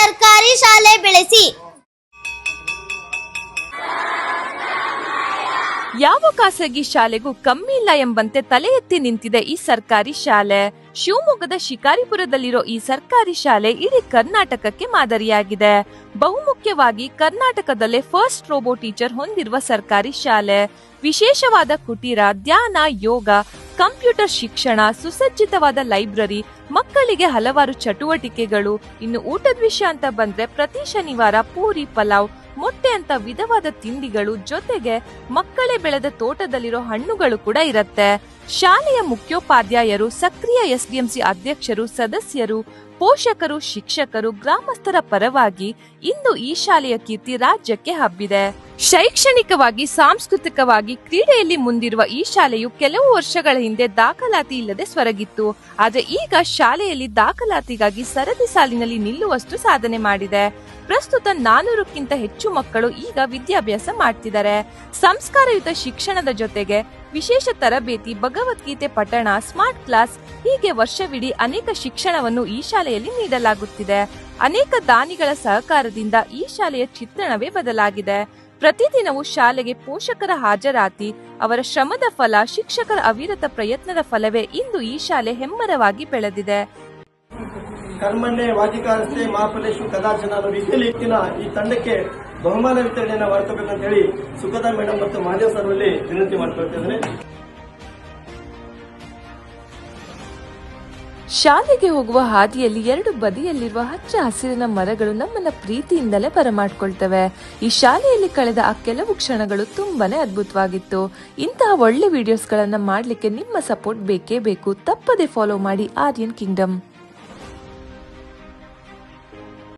ಸರ್ಕಾರಿ ಶಾಲೆ ಬೆಳೆಸಿ. ಯಾವ ಖಾಸಗಿ ಶಾಲೆಗೂ ಕಮ್ಮಿ ಇಲ್ಲ ಎಂಬಂತೆ ತಲೆ ಎತ್ತಿ ನಿಂತಿದೆ ಈ ಸರ್ಕಾರಿ ಶಾಲೆ. ಶಿವಮೊಗ್ಗದ ಶಿಕಾರಿಪುರದಲ್ಲಿರೋ ಈ ಸರ್ಕಾರಿ ಶಾಲೆ ಇಡೀ ಕರ್ನಾಟಕಕ್ಕೆ ಮಾದರಿಯಾಗಿದೆ. ಬಹುಮುಖ್ಯವಾಗಿ ಕರ್ನಾಟಕದಲ್ಲೇ ಫಸ್ಟ್ ರೋಬೋ ಟೀಚರ್ ಹೊಂದಿರುವ ಸರ್ಕಾರಿ ಶಾಲೆ. ವಿಶೇಷವಾದ ಕುಟೀರ, ಧ್ಯಾನ, ಯೋಗ, ಕಂಪ್ಯೂಟರ್ ಶಿಕ್ಷಣ, ಸುಸಜ್ಜಿತವಾದ ಲೈಬ್ರರಿ, ಮಕ್ಕಳಿಗೆ ಹಲವಾರು ಚಟುವಟಿಕೆಗಳು. ಇನ್ನು ಊಟದ ವಿಷಯ ಅಂತ ಬಂದ್ರೆ ಪ್ರತಿ ಶನಿವಾರ ಪೂರಿ, ಪಲಾವ್, ಮೊಟ್ಟೆ ಅಂತ ವಿಧವಾದ ತಿಂಡಿಗಳು, ಜೊತೆಗೆ ಮಕ್ಕಳೇ ಬೆಳೆದ ತೋಟದಲ್ಲಿರೋ ಹಣ್ಣುಗಳು ಕೂಡ ಇರತ್ತೆ. ಶಾಲೆಯ ಮುಖ್ಯೋಪಾಧ್ಯಾಯರು, ಸಕ್ರಿಯ ಎಸ್ಡಿಎಂಸಿ ಅಧ್ಯಕ್ಷರು, ಸದಸ್ಯರು, ಪೋಷಕರು, ಶಿಕ್ಷಕರು, ಗ್ರಾಮಸ್ಥರ ಪರವಾಗಿ ಇಂದು ಈ ಶಾಲೆಯ ಕೀರ್ತಿ ರಾಜ್ಯಕ್ಕೆ ಹಬ್ಬಿದೆ. ಶೈಕ್ಷಣಿಕವಾಗಿ, ಸಾಂಸ್ಕೃತಿಕವಾಗಿ, ಕ್ರೀಡೆಯಲ್ಲಿ ಮುಂದಿರುವ ಈ ಶಾಲೆಯು ಕೆಲವು ವರ್ಷಗಳ ಹಿಂದೆ ದಾಖಲಾತಿ ಇಲ್ಲದೆ ಸ್ವರಗಿತ್ತು. ಆದರೆ ಈಗ ಶಾಲೆಯಲ್ಲಿ ದಾಖಲಾತಿಗಾಗಿ ಸರದಿ ಸಾಲಿನಲ್ಲಿ ನಿಲ್ಲುವಷ್ಟು ಸಾಧನೆ ಮಾಡಿದೆ. ಪ್ರಸ್ತುತ 400ಕ್ಕಿಂತ ಹೆಚ್ಚು ಮಕ್ಕಳು ಈಗ ವಿದ್ಯಾಭ್ಯಾಸ ಮಾಡ್ತಿದ್ದಾರೆ. ಸಂಸ್ಕಾರಯುತ ಶಿಕ್ಷಣದ ಜೊತೆಗೆ ವಿಶೇಷ ತರಬೇತಿ, ಭಗವದ್ಗೀತೆ ಪಠಣ, ಸ್ಮಾರ್ಟ್ ಕ್ಲಾಸ್ ಹೀಗೆ ವರ್ಷವಿಡೀ ಅನೇಕ ಶಿಕ್ಷಣವನ್ನು ಈ ಶಾಲೆಯಲ್ಲಿ ನೀಡಲಾಗುತ್ತಿದೆ. ಅನೇಕ ದಾನಿಗಳ ಸಹಕಾರದಿಂದ ಈ ಶಾಲೆಯ ಚಿತ್ರಣವೇ ಬದಲಾಗಿದೆ. ಪ್ರತಿದಿನವೂ ಶಾಲೆಗೆ ಪೋಷಕರ ಹಾಜರಾತಿ, ಅವರ ಶ್ರಮದ ಫಲ, ಶಿಕ್ಷಕರ ಅವಿರತ ಪ್ರಯತ್ನದ ಫಲವೇ ಇಂದು ಈ ಶಾಲೆ ಹೆಮ್ಮರವಾಗಿ ಬೆಳೆದಿದೆ. ಕರ್ಮಣ್ಣೆ ವಾದಿಕಾರಸ್ತೆ ಮಹಾಫಲೇಶು ಕದಾಚನ ಅನ್ನೋ ರೀತಿಯಲ್ಲಿ ಈ ತಂಡಕ್ಕೆ ಬಹುಮಾನ ವಿತರಣೆಯನ್ನು ಮಾಡ್ಕೋಬೇಕಂತ ಹೇಳಿ ಸುಖದಾ ಮೇಡಮ್ ಮತ್ತು ಮಹಾದೇವ್ ಸರ್ ಅಲ್ಲಿ ವಿನಂತಿ ಮಾಡ್ಕೊಳ್ತಿದ್ದಾರೆ. ಶಾಲೆಗೆ ಹೋಗುವ ಹಾದಿಯಲ್ಲಿ ಎರಡು ಬದಿಯಲ್ಲಿರುವ ಹಚ್ಚ ಹಸಿರಿನ ಮರಗಳು ನಮ್ಮನ್ನ ಪ್ರೀತಿಯಿಂದಲೇ ಬರಮಾಡ್ಕೊಳ್ತವೆ. ಈ ಶಾಲೆಯಲ್ಲಿ ಕಳೆದ ಆ ಕೆಲವು ಕ್ಷಣಗಳು ತುಂಬಾನೇ ಅದ್ಭುತವಾಗಿತ್ತು. ಇಂತಹ ಒಳ್ಳೆ ವಿಡಿಯೋಸ್ಗಳನ್ನ ಮಾಡ್ಲಿಕ್ಕೆ ನಿಮ್ಮ ಸಪೋರ್ಟ್ ಬೇಕೇ ಬೇಕು. ತಪ್ಪದೆ ಫಾಲೋ ಮಾಡಿ ಆರ್ಯನ್ ಕಿಂಗ್ಡಮ್.